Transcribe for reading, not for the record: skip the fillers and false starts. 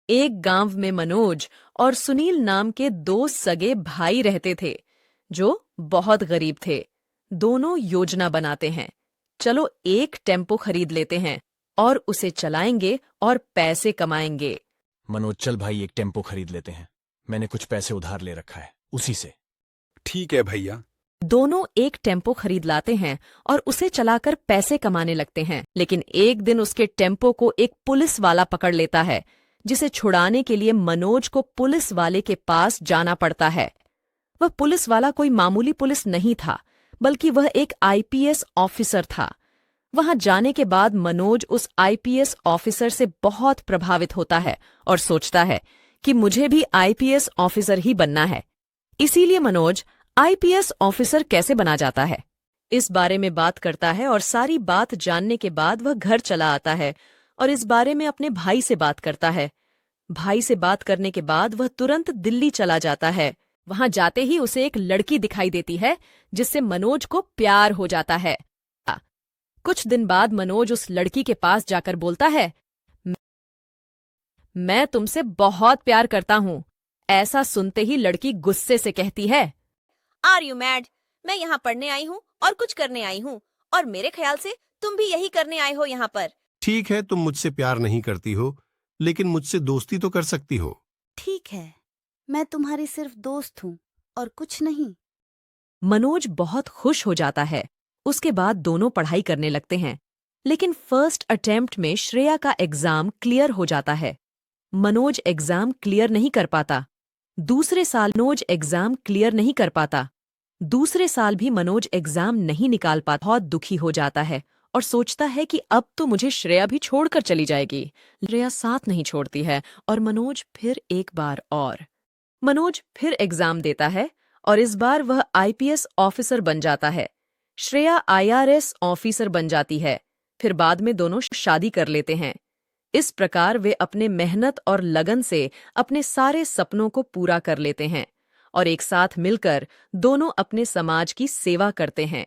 एक गांव में मनोज और सुनील नाम के दो सगे भाई रहते थे जो बहुत गरीब थे। दोनों योजना बनाते हैं, चलो एक टेम्पो खरीद लेते हैं और उसे चलाएंगे और पैसे कमाएंगे। मनोज, चल भाई एक टेम्पो खरीद लेते हैं। मैंने कुछ पैसे उधार ले रखा है, उसी से। ठीक है भैया। दोनों एक टेम्पो खरीद लाते हैं और उसे चलाकर पैसे कमाने लगते हैं। लेकिन एक दिन उसके टेम्पो को एक पुलिस वाला पकड़ लेता है, जिसे छुड़ाने के लिए मनोज को पुलिस वाले के पास जाना पड़ता है। वह पुलिस वाला कोई मामूली पुलिस नहीं था, बल्कि वह एक आईपीएस ऑफिसर था। वहां जाने के बाद मनोज उस आईपीएस ऑफिसर से बहुत प्रभावित होता है और सोचता है कि मुझे भी आईपीएस ऑफिसर ही बनना है। इसीलिए मनोज आईपीएस ऑफिसर कैसे बना जाता है, इस बारे में बात करता है और सारी बात जानने के बाद वह घर चला आता है और इस बारे में अपने भाई से बात करता है। भाई से बात करने के बाद वह तुरंत दिल्ली चला जाता है। वहां जाते ही उसे एक लड़की दिखाई देती है जिससे मनोज को प्यार हो जाता है। कुछ दिन बाद मनोज उस लड़की के पास जाकर बोलता है, मैं तुमसे बहुत प्यार करता हूं। ऐसा सुनते ही लड़की गुस्से से कहती है, आर यू मैड? मैं यहाँ पढ़ने आई हूँ और कुछ करने आई हूँ, और मेरे ख्याल से तुम भी यही करने आए हो यहाँ पर। ठीक है, तुम मुझसे प्यार नहीं करती हो, लेकिन मुझसे दोस्ती तो कर सकती हो। ठीक है, मैं तुम्हारी सिर्फ दोस्त हूँ और कुछ नहीं। मनोज बहुत खुश हो जाता है। उसके बाद दोनों पढ़ाई करने लगते हैं। लेकिन फर्स्ट अटेम्प्ट में श्रेया का एग्जाम क्लियर हो जाता है। मनोज एग्जाम क्लियर नहीं कर पाता। दूसरे साल मनोज एग्जाम क्लियर नहीं कर पाता। दूसरे साल भी मनोज एग्जाम नहीं निकाल पाता। बहुत दुखी हो जाता है और सोचता है कि अब तो मुझे श्रेया भी छोड़कर चली जाएगी। श्रेया साथ नहीं छोड़ती है और मनोज फिर एक बार और। मनोज फिर एग्जाम देता है और इस बार वह आईपीएस ऑफिसर बन जाता है। श्रेया आईआरएस ऑफिसर बन जाती है। फिर बाद में दोनों शादी कर लेते हैं। इस प्रकार वे अपने मेहनत और लगन से अपने सारे सपनों को पूरा कर लेते हैं और एक साथ मिलकर दोनों अपने समाज की सेवा करते हैं।